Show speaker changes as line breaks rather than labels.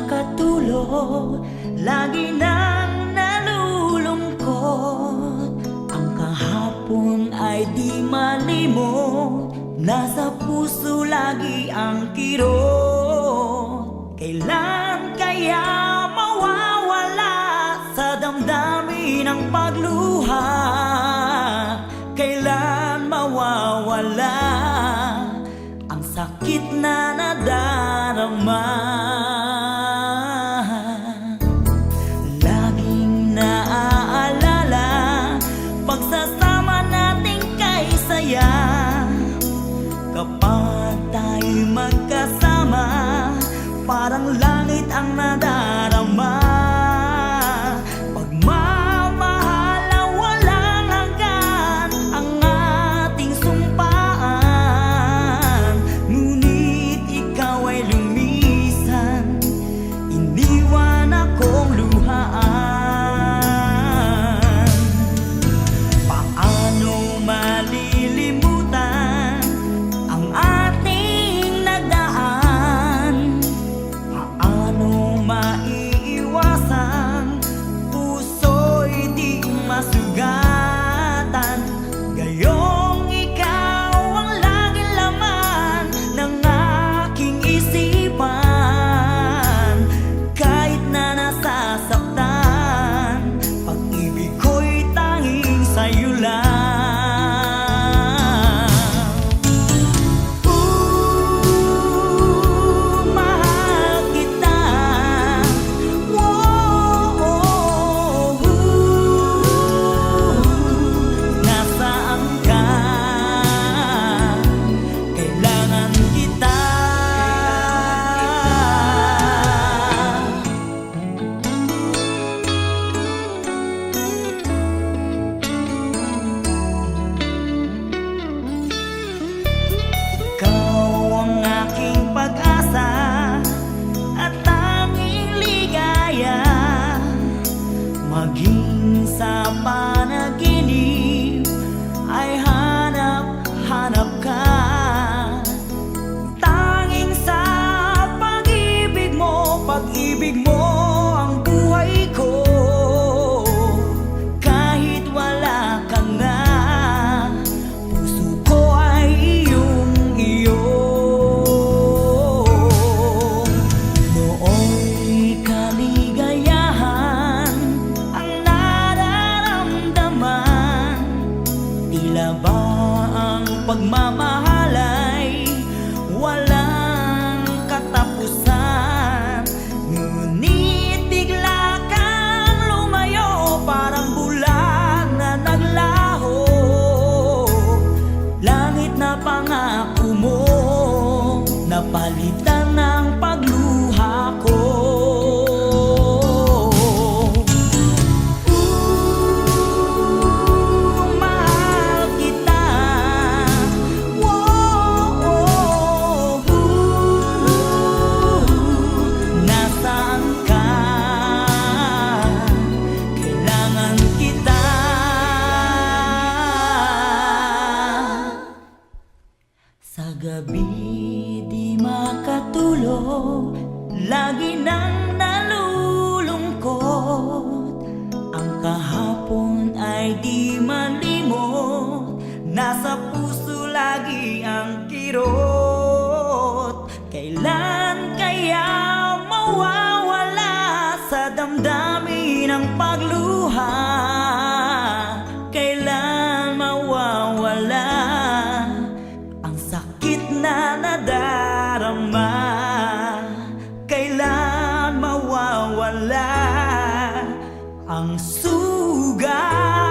makatulog, lagi nang nalulungkot. Ang kahapon ay di malimot, nasa puso lagi ang kirot. Kailan kaya mawawala sa damdamin ang pagluha? Kailan mawawala ang sakit na nadarama? Laging naaalala pagsasama nating kay saya. Kapag tayo'y magkasama, parang langit ang nadarama. Pagmamahal na walang hanggan ang ating sumpaan. Ngunit ikaw ay lumisan, iniwan akong luhaan. Paano malilimutan ang ating nagdaan? Paano maiiwasan puso'y di masugatan? Gayong ikaw ang laging laman ng aking isipan. Kahit na nasasaktan, pag-ibig ko'y tanging sa'yo lang. Mahal kita. Nasaan ka? Kailangan kita. Ikaw ang aking pag-asa at tanging ligaya. Maging sa panaginip ay hanap-hanap ka. Tanging sa pag-ibig mo ang buhay ko. Kahit wala ka nga, puso ko ay iyong-iyo. Nooy kaligayahan ang nararamdaman. Tila ba ang pagmamahal ay walang katapusan? Ngunit bigla kang lumayo, parang bulan na naglaho. Langit na pangako mo, napalitan ng pagluha ko. Mahal kita. Nasaan ka? Kailangan kita. Sa gabi di makatulog, lagi nang nalulungkot. Ang kahapon ay di malimot, nasa puso lagi ang kirot. Kailan kaya mawawala sa damdamin ang pagluha? Kailan mawawala ang sakit na nadarama? Kailan mawawala ang sugat